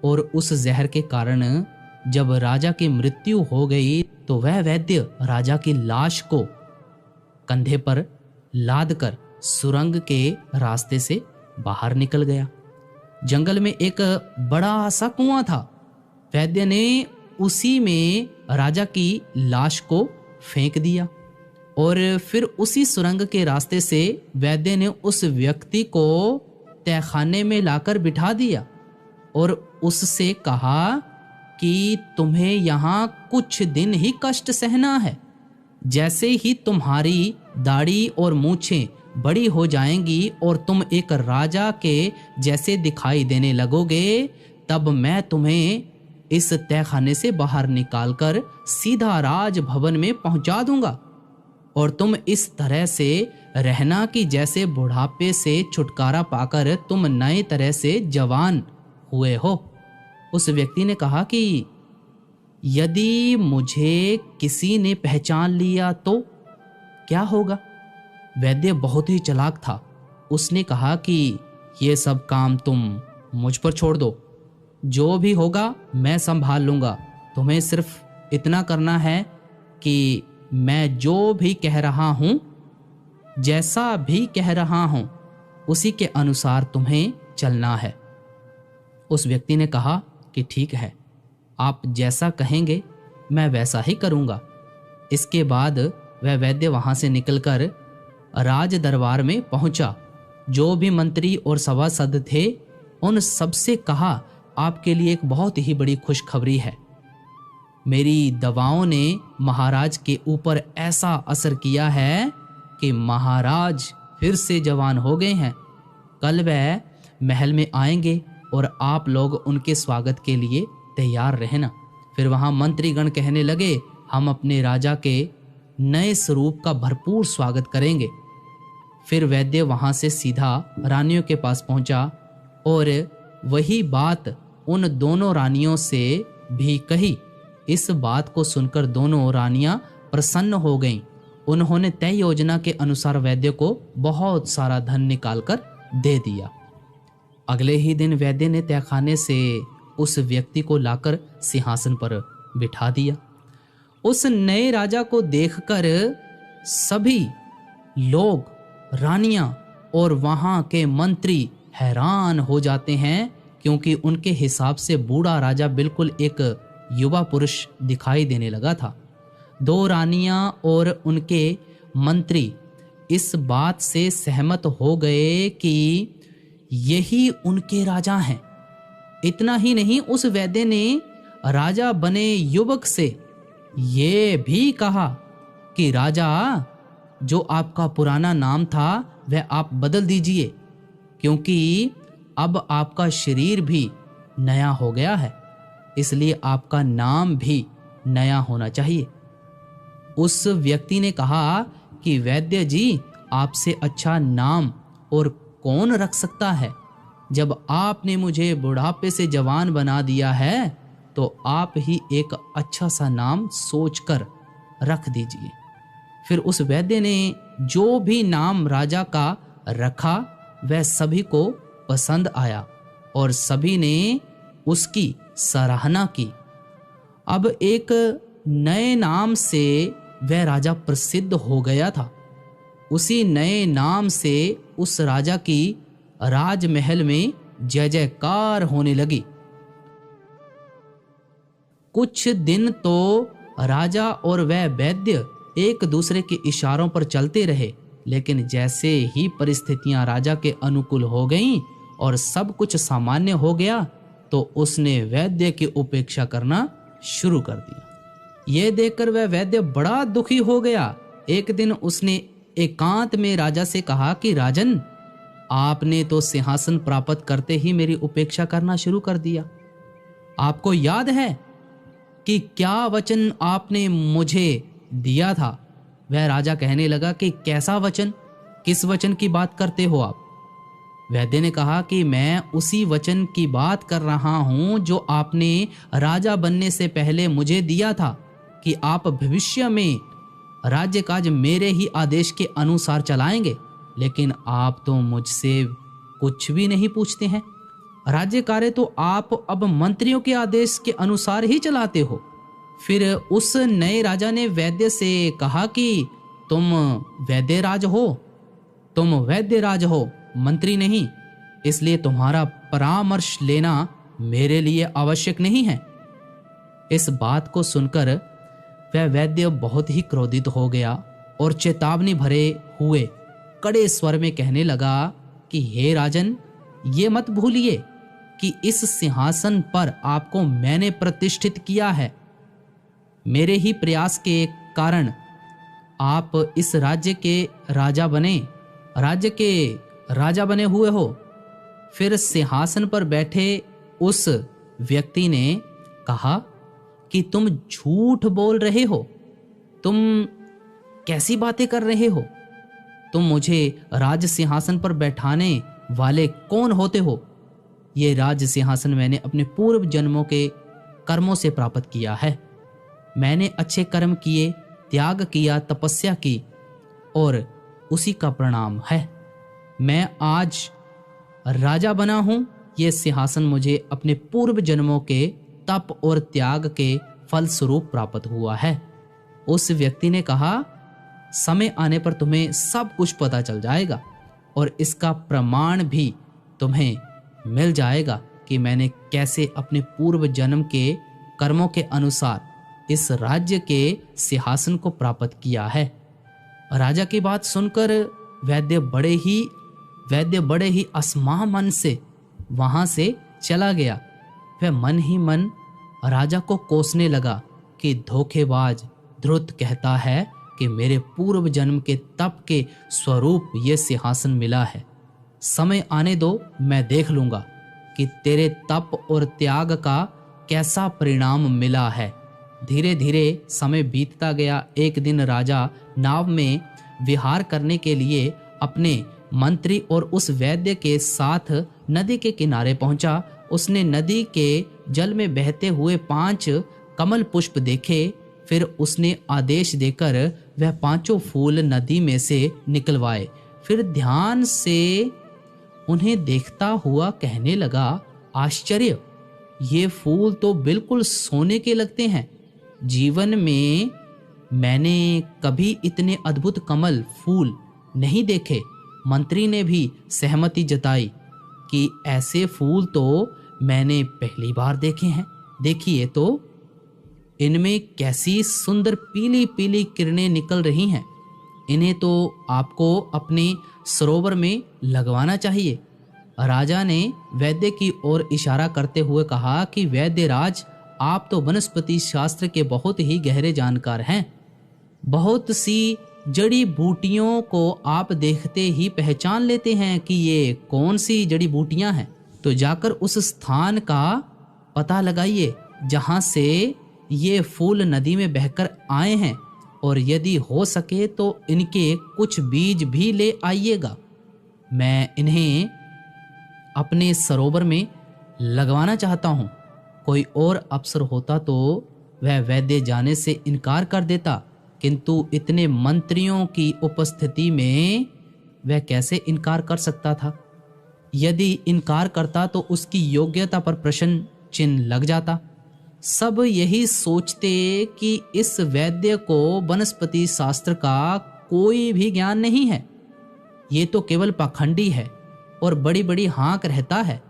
और उस जहर के कारण जब राजा की मृत्यु हो गई तो वह वैद्य राजा की लाश को कंधे पर लाद कर सुरंग के रास्ते से बाहर निकल गया। जंगल में एक बड़ा सा कुआं था। वैद्य ने उसी में राजा की लाश को फेंक दिया और फिर उसी सुरंग के रास्ते से वैद्य ने उस व्यक्ति को तहखाने में लाकर बिठा दिया और उससे कहा कि तुम्हें यहाँ कुछ दिन ही कष्ट सहना है। जैसे ही तुम्हारी दाढ़ी और मूछें बड़ी हो जाएंगी और तुम एक राजा के जैसे दिखाई देने लगोगे, तब मैं तुम्हें इस तहखाने से बाहर निकालकर सीधा राजभवन में पहुंचा दूंगा और तुम इस तरह से रहना कि जैसे बुढ़ापे से छुटकारा पाकर तुम नए तरह से जवान हुए हो। उस व्यक्ति ने कहा कि यदि मुझे किसी ने पहचान लिया तो क्या होगा? वैद्य बहुत ही चालाक था। उसने कहा कि ये सब काम तुम मुझ पर छोड़ दो, जो भी होगा मैं संभाल लूँगा। तुम्हें सिर्फ इतना करना है कि मैं जो भी कह रहा हूँ, जैसा भी कह रहा हूँ, उसी के अनुसार तुम्हें चलना है। उस व्यक्ति ने कहा कि ठीक है, आप जैसा कहेंगे मैं वैसा ही करूँगा। इसके बाद वह वैद्य वहाँ से निकलकर राज दरबार में पहुँचा। जो भी मंत्री और सभासद थे उन सबसे कहा, आपके लिए एक बहुत ही बड़ी खुशखबरी है। मेरी दवाओं ने महाराज के ऊपर ऐसा असर किया है कि महाराज फिर से जवान हो गए हैं। कल वह महल में आएंगे और आप लोग उनके स्वागत के लिए तैयार रहना। फिर वहाँ मंत्रीगण कहने लगे, हम अपने राजा के नए स्वरूप का भरपूर स्वागत करेंगे। फिर वैद्य वहाँ से सीधा रानियों के पास पहुँचा और वही बात उन दोनों रानियों से भी कही। इस बात को सुनकर दोनों रानियां प्रसन्न हो गईं। उन्होंने तय योजना के अनुसार वैद्य को बहुत सारा धन निकालकर दे दिया। अगले ही दिन वैद्य ने तहखाने से उस व्यक्ति को लाकर सिंहासन पर बिठा दिया। उस नए राजा को देखकर सभी लोग, रानियां और वहां के मंत्री हैरान हो जाते हैं, क्योंकि उनके हिसाब से बूढ़ा राजा बिल्कुल एक युवा पुरुष दिखाई देने लगा था। दो रानियां और उनके मंत्री इस बात से सहमत हो गए कि यही उनके राजा हैं। इतना ही नहीं, उस वैद्य ने राजा बने युवक से ये भी कहा कि राजा, जो आपका पुराना नाम था वह आप बदल दीजिए, क्योंकि अब आपका शरीर भी नया हो गया है, इसलिए आपका नाम भी नया होना चाहिए। उस व्यक्ति ने कहा कि वैद्य जी, आपसे अच्छा नाम और कौन रख सकता है? जब आपने मुझे बुढ़ापे से जवान बना दिया है तो आप ही एक अच्छा सा नाम सोचकर रख दीजिए। फिर उस वैद्य ने जो भी नाम राजा का रखा वह सभी को पसंद आया और सभी ने उसकी सराहना की। अब एक नए नाम से वह राजा प्रसिद्ध हो गया था। उसी नए नाम से उस राजा की राजमहल में जय जयकार होने लगी। कुछ दिन तो राजा और वह वैद्य एक दूसरे के इशारों पर चलते रहे, लेकिन जैसे ही परिस्थितियां राजा के अनुकूल हो गईं और सब कुछ सामान्य हो गया तो उसने वैद्य की उपेक्षा करना शुरू कर दिया। यह देखकर वह वैद्य बड़ा दुखी हो गया। एक दिन उसने एकांत में राजा से कहा कि राजन, आपने तो सिंहासन प्राप्त करते ही मेरी उपेक्षा करना शुरू कर दिया। आपको याद है कि क्या वचन आपने मुझे दिया था। वह राजा कहने लगा कि कैसा वचन, किस वचन की बात करते हो आप। वैद्य ने कहा कि मैं उसी वचन की बात कर रहा हूं जो आपने राजा बनने से पहले मुझे दिया था कि आप भविष्य में राज्य काज मेरे ही आदेश के अनुसार चलाएंगे। लेकिन आप तो मुझसे कुछ भी नहीं पूछते हैं। राज्य कार्य तो आप अब मंत्रियों के आदेश के अनुसार ही चलाते हो। फिर उस नए राजा ने वैद्य से कहा कि तुम वैद्यराज हो, तुम वैद्यराज हो, मंत्री नहीं, इसलिए तुम्हारा परामर्श लेना मेरे लिए आवश्यक नहीं है। इस बात को सुनकर वह वैद्य बहुत ही क्रोधित हो गया और चेतावनी भरे हुए कड़े स्वर में कहने लगा कि हे राजन, ये मत भूलिए कि इस सिंहासन पर आपको मैंने प्रतिष्ठित किया है। मेरे ही प्रयास के कारण आप इस राज्य के राजा बने हुए हो। फिर सिंहासन पर बैठे उस व्यक्ति ने कहा कि तुम झूठ बोल रहे हो, तुम कैसी बातें कर रहे हो, तुम मुझे राज सिंहासन पर बैठाने वाले कौन होते हो। ये राज सिंहासन मैंने अपने पूर्व जन्मों के कर्मों से प्राप्त किया है। मैंने अच्छे कर्म किए, त्याग किया, तपस्या की और उसी का परिणाम है मैं आज राजा बना हूं। ये सिंहासन मुझे अपने पूर्व जन्मों के तप और त्याग के फल स्वरूप प्राप्त हुआ है। उस व्यक्ति ने कहा, समय आने पर तुम्हें सब कुछ पता चल जाएगा और इसका प्रमाण भी तुम्हें मिल जाएगा कि मैंने कैसे अपने पूर्व जन्म के कर्मों के अनुसार इस राज्य के सिंहासन को प्राप्त किया है। राजा की बात सुनकर वैद्य बड़े ही असमंजस मन से वहां से चला गया। वह मन ही मन राजा को कोसने लगा कि धोखेबाज ध्रुत कहता है कि मेरे पूर्व जन्म के तप के स्वरूप ये सिंहासन मिला है। समय आने दो, मैं देख लूंगा कि तेरे तप और त्याग का कैसा परिणाम मिला है। धीरे धीरे समय बीतता गया। एक दिन राजा नाव में विहार करने के लिए अपने मंत्री और उस वैद्य के साथ नदी के किनारे पहुंचा। उसने नदी के जल में बहते हुए 5 कमल पुष्प देखे। फिर उसने आदेश देकर वह 5 फूल नदी में से निकलवाए। फिर ध्यान से उन्हें देखता हुआ कहने लगा, आश्चर्य, ये फूल तो बिल्कुल सोने के लगते हैं। जीवन में मैंने कभी इतने अद्भुत कमल फूल नहीं देखे। मंत्री ने भी सहमति जताई कि ऐसे फूल तो मैंने पहली बार देखे हैं। देखिए तो इनमें कैसी सुंदर पीली पीली किरणें निकल रही हैं। इन्हें तो आपको अपने सरोवर में लगवाना चाहिए। राजा ने वैद्य की ओर इशारा करते हुए कहा कि वैद्यराज, आप तो वनस्पति शास्त्र के बहुत ही गहरे जानकार हैं। बहुत सी जड़ी बूटियों को आप देखते ही पहचान लेते हैं कि ये कौन सी जड़ी बूटियां हैं। तो जाकर उस स्थान का पता लगाइए जहां से ये फूल नदी में बहकर आए हैं, और यदि हो सके तो इनके कुछ बीज भी ले आइएगा। मैं इन्हें अपने सरोवर में लगवाना चाहता हूँ। कोई और अफसर होता तो वह वैद्य जाने से इनकार कर देता, किंतु इतने मंत्रियों की उपस्थिति में वह कैसे इनकार कर सकता था। यदि इनकार करता तो उसकी योग्यता पर प्रश्न चिन्ह लग जाता। सब यही सोचते कि इस वैद्य को वनस्पति शास्त्र का कोई भी ज्ञान नहीं है, ये तो केवल पाखंडी है और बड़ी बड़ी हाँक रहता है,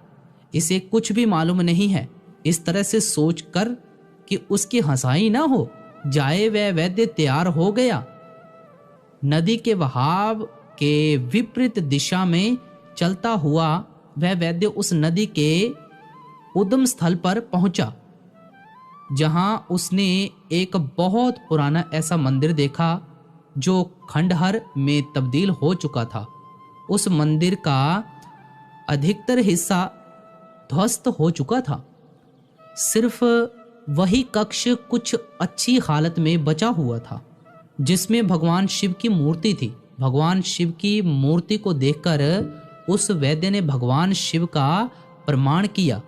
इसे कुछ भी मालूम नहीं है। इस तरह से सोचकर कि उसकी हंसाई ना हो जाए, वह वैद्य तैयार हो गया। नदी के बहाव के विपरीत दिशा में चलता हुआ वह वैद्य उस नदी के उद्गम स्थल पर पहुंचा, जहां उसने एक बहुत पुराना ऐसा मंदिर देखा जो खंडहर में तब्दील हो चुका था। उस मंदिर का अधिकतर हिस्सा ध्वस्त हो चुका था। सिर्फ वही कक्ष कुछ अच्छी हालत में बचा हुआ था, जिसमें भगवान शिव की मूर्ति थी। भगवान शिव की मूर्ति को देखकर उस वैद्य ने भगवान शिव का प्रमाण किया।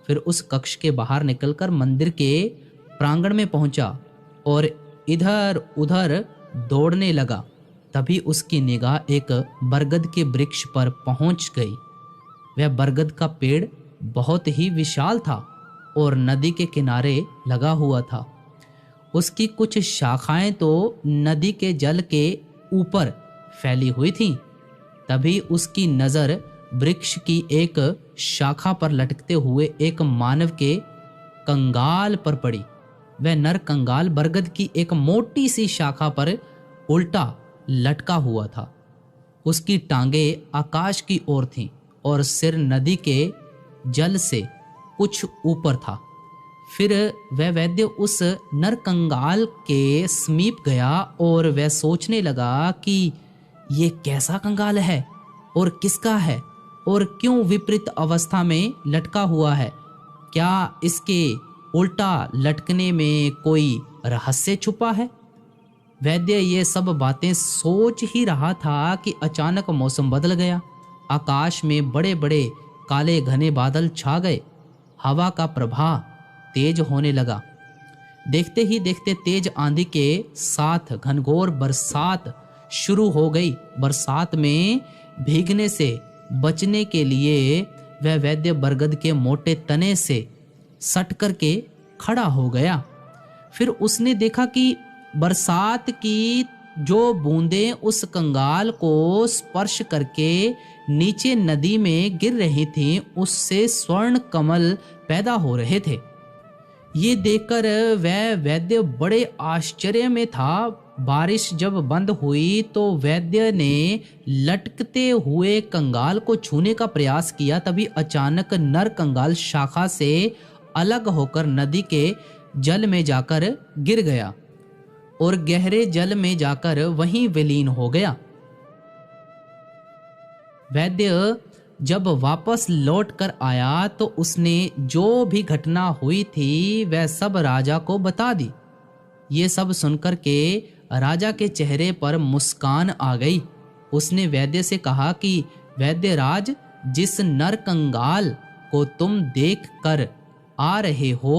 फिर उस कक्ष के बाहर निकलकर मंदिर के प्रांगण में पहुंचा और इधर उधर दौड़ने लगा। तभी उसकी निगाह एक बरगद के वृक्ष पर पहुंच गई। वह बरगद का पेड़ बहुत ही विशाल था और नदी के किनारे लगा हुआ था। उसकी कुछ शाखाएं तो नदी के जल के ऊपर फैली हुई थीं। तभी उसकी नज़र वृक्ष की एक शाखा पर लटकते हुए एक मानव के कंगाल पर पड़ी। वह नर कंगाल बरगद की एक मोटी सी शाखा पर उल्टा लटका हुआ था। उसकी टांगें आकाश की ओर थीं और सिर नदी के जल से कुछ ऊपर था। फिर वह वैद्य उस नर कंगाल के समीप गया और वह सोचने लगा कि ये कैसा कंगाल है और किसका है और क्यों विपरीत अवस्था में लटका हुआ है। क्या इसके उल्टा लटकने में कोई रहस्य छुपा है। वैद्य ये सब बातें सोच ही रहा था कि अचानक मौसम बदल गया। आकाश में बड़े बड़े काले घने बादल छा गए। हवा का प्रवाह तेज होने लगा। देखते ही देखते तेज आंधी के साथ घनघोर बरसात शुरू हो गई। बरसात में भीगने से बचने के लिए वह वैद्य बरगद के मोटे तने से सट करके खड़ा हो गया। फिर उसने देखा कि बरसात की जो बूंदें उस कंगाल को स्पर्श करके नीचे नदी में गिर रही थीं, उससे स्वर्ण कमल पैदा हो रहे थे। ये देखकर वह वैद्य बड़े आश्चर्य में था। बारिश जब बंद हुई तो वैद्य ने लटकते हुए कंगाल को छूने का प्रयास किया। तभी अचानक नर कंगाल शाखा से अलग होकर नदी के जल में जाकर गिर गया और गहरे जल में जाकर वहीं विलीन हो गया। वैद्य जब वापस लौट कर आया तो उसने जो भी घटना हुई थी वह सब राजा को बता दी। ये सब सुनकर के राजा के चेहरे पर मुस्कान आ गई। उसने वैद्य से कहा कि वैद्य राज, जिस नर कंगाल को तुम देख कर आ रहे हो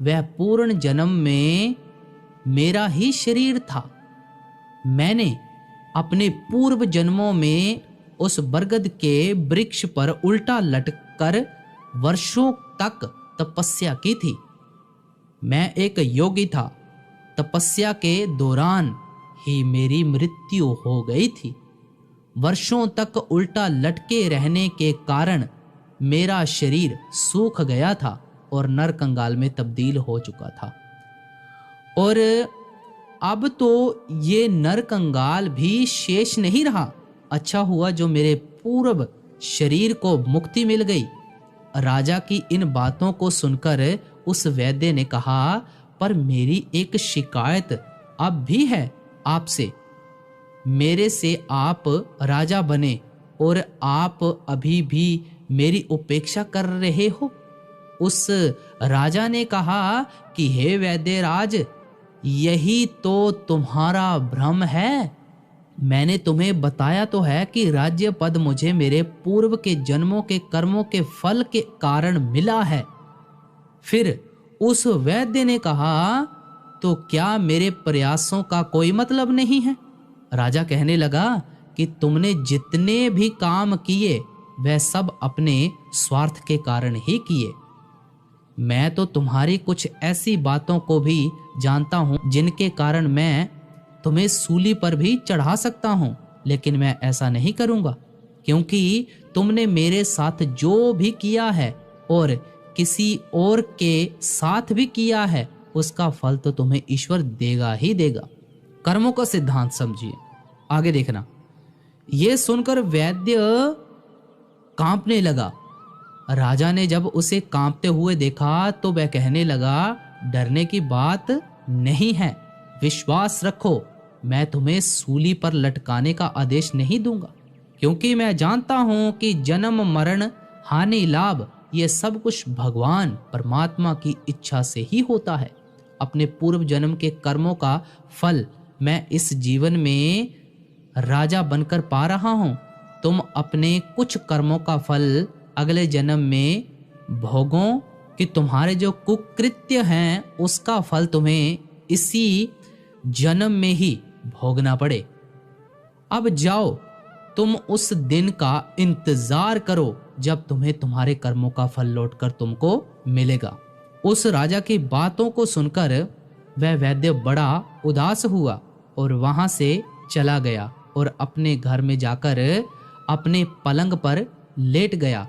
वह पूर्ण जन्म में मेरा ही शरीर था। मैंने अपने पूर्व जन्मों में उस बरगद के वृक्ष पर उल्टा लटकर वर्षों तक तपस्या की थी। मैं एक योगी था। तपस्या के दौरान ही मेरी मृत्यु हो गई थी। वर्षों तक उल्टा लटके रहने के कारण मेरा शरीर सूख गया था और नर कंगाल में तब्दील हो चुका था। और अब तो ये नर कंगाल भी शेष नहीं रहा। अच्छा हुआ जो मेरे पूर्व शरीर को मुक्ति मिल गई। राजा की इन बातों को सुनकर उस वैद्य ने कहा, पर मेरी एक शिकायत अब भी है आपसे। मेरे से आप राजा बने और आप अभी भी मेरी उपेक्षा कर रहे हो। उस राजा ने कहा कि हे वैद्य राज, यही तो तुम्हारा भ्रम है। मैंने तुम्हें बताया तो है कि राज्य पद मुझे मेरे पूर्व के जन्मों के कर्मों के फल के कारण मिला है। फिर उस वैद्य ने कहा, तो क्या मेरे प्रयासों का कोई मतलब नहीं है। राजा कहने लगा कि तुमने जितने भी काम किए वह सब अपने स्वार्थ के कारण ही किए। मैं तो तुम्हारी कुछ ऐसी बातों को भी जानता हूं जिनके कारण मैं तुम्हें सूली पर भी चढ़ा सकता हूं, लेकिन मैं ऐसा नहीं करूंगा, क्योंकि तुमने मेरे साथ जो भी किया है और किसी और के साथ भी किया है उसका फल तो तुम्हें ईश्वर देगा ही देगा। कर्मों का सिद्धांत समझिए। आगे देखना। यह सुनकर वैद्य कांपने लगा। राजा ने जब उसे कांपते हुए देखा तो वह कहने लगा, डरने की बात नहीं है, विश्वास रखो। मैं तुम्हें सूली पर लटकाने का आदेश नहीं दूंगा, क्योंकि मैं जानता हूं कि जन्म मरण हानि लाभ ये सब कुछ भगवान परमात्मा की इच्छा से ही होता है। अपने पूर्व जन्म के कर्मों का फल मैं इस जीवन में राजा बनकर पा रहा हूँ। तुम अपने कुछ कर्मों का फल अगले जन्म में भोगो कि तुम्हारे जो कुकृत्य हैं उसका फल तुम्हें इसी जन्म में ही भोगना पड़े। अब जाओ, तुम उस दिन का इंतजार करो जब तुम्हें तुम्हारे कर्मों का फल लौटकर तुमको मिलेगा। उस राजा की बातों को सुनकर वह वैद्य बड़ा उदास हुआ और वहां से चला गया और अपने घर में जाकर अपने पलंग पर लेट गया।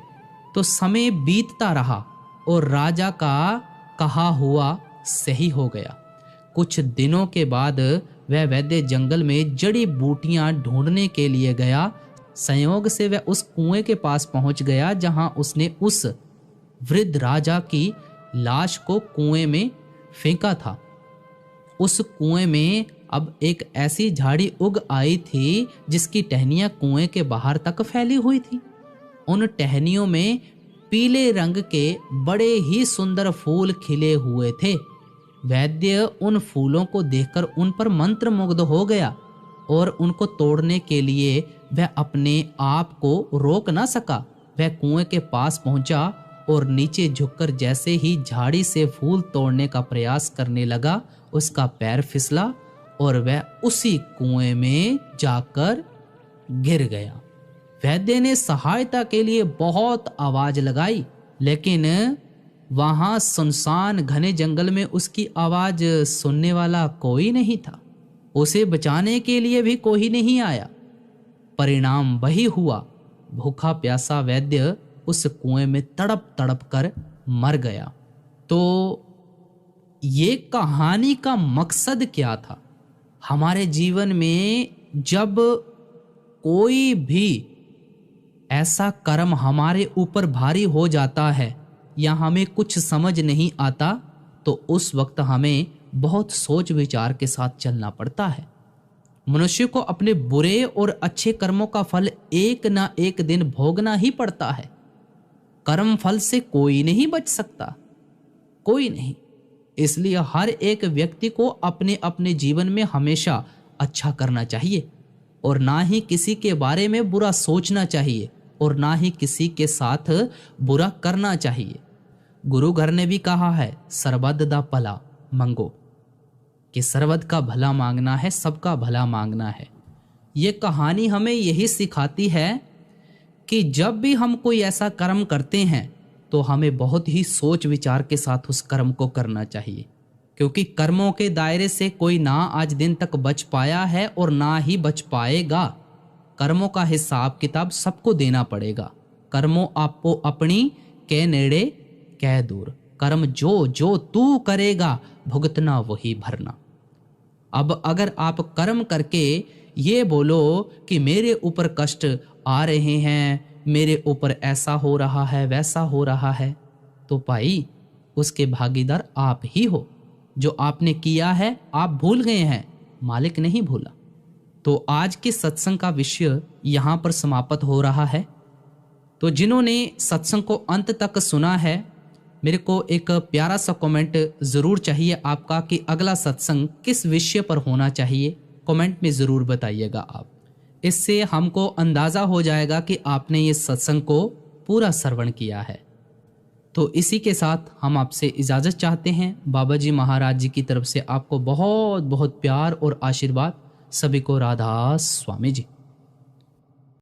तो समय बीतता रहा और राजा का कहा हुआ सही हो गया। कुछ दिनों के बाद वह वैद्य जंगल में जड़ी बूटियां ढूंढने के लिए गया। संयोग से वह उस कुएं के पास पहुंच गया जहां उसने उस वृद्ध राजा की लाश को कुएं में फेंका था। उस कुएं में अब एक ऐसी झाड़ी उग आई थी जिसकी टहनियां कुएं के बाहर तक फैली हुई थी। उन टहनियों में पीले रंग के बड़े ही सुंदर फूल खिले हुए थे। वैद्य उन फूलों को देखकर उन पर मंत्रमुग्ध हो गया और उनको तोड़ने के लिए वह अपने आप को रोक न सका। वह कुएं के पास पहुंचा और नीचे झुककर जैसे ही झाड़ी से फूल तोड़ने का प्रयास करने लगा, उसका पैर फिसला और वह उसी कुएं में जाकर गिर गया। वैद्य ने सहायता के लिए बहुत आवाज लगाई, लेकिन वहां सुनसान घने जंगल में उसकी आवाज सुनने वाला कोई नहीं था। उसे बचाने के लिए भी कोई नहीं आया। परिणाम वही हुआ, भूखा प्यासा वैद्य उस कुएं में तड़प तड़प कर मर गया। तो ये कहानी का मकसद क्या था? हमारे जीवन में जब कोई भी ऐसा कर्म हमारे ऊपर भारी हो जाता है या हमें कुछ समझ नहीं आता, तो उस वक्त हमें बहुत सोच विचार के साथ चलना पड़ता है। मनुष्य को अपने बुरे और अच्छे कर्मों का फल एक ना एक दिन भोगना ही पड़ता है। कर्म फल से कोई नहीं बच सकता, कोई नहीं। इसलिए हर एक व्यक्ति को अपने अपने जीवन में हमेशा अच्छा करना चाहिए और ना ही किसी के बारे में बुरा सोचना चाहिए और ना ही किसी के साथ बुरा करना चाहिए। गुरु घर ने भी कहा है, सर्वद दा भला मंगो, कि सर्वद का भला मांगना है, सबका भला मांगना है। ये कहानी हमें यही सिखाती है कि जब भी हम कोई ऐसा कर्म करते हैं तो हमें बहुत ही सोच विचार के साथ उस कर्म को करना चाहिए, क्योंकि कर्मों के दायरे से कोई ना आज दिन तक बच पाया है और ना ही बच पाएगा। कर्मों का हिसाब किताब सबको देना पड़ेगा। कर्मों आपको अपनी के नेड़े कह दूर, कर्म जो जो तू करेगा भुगतना वही भरना। अब अगर आप कर्म करके ये बोलो कि मेरे ऊपर कष्ट आ रहे हैं, मेरे ऊपर ऐसा हो रहा है, वैसा हो रहा है, तो भाई उसके भागीदार आप ही हो। जो आपने किया है आप भूल गए हैं, मालिक नहीं भूला। तो आज के सत्संग का विषय यहाँ पर समाप्त हो रहा है। तो जिन्होंने सत्संग को अंत तक सुना है, मेरे को एक प्यारा सा कमेंट ज़रूर चाहिए आपका कि अगला सत्संग किस विषय पर होना चाहिए। कमेंट में ज़रूर बताइएगा आप। इससे हमको अंदाज़ा हो जाएगा कि आपने ये सत्संग को पूरा श्रवण किया है। तो इसी के साथ हम आपसे इजाज़त चाहते हैं। बाबा जी महाराज जी की तरफ से आपको बहुत बहुत प्यार और आशीर्वाद। सभी को राधा स्वामी जी।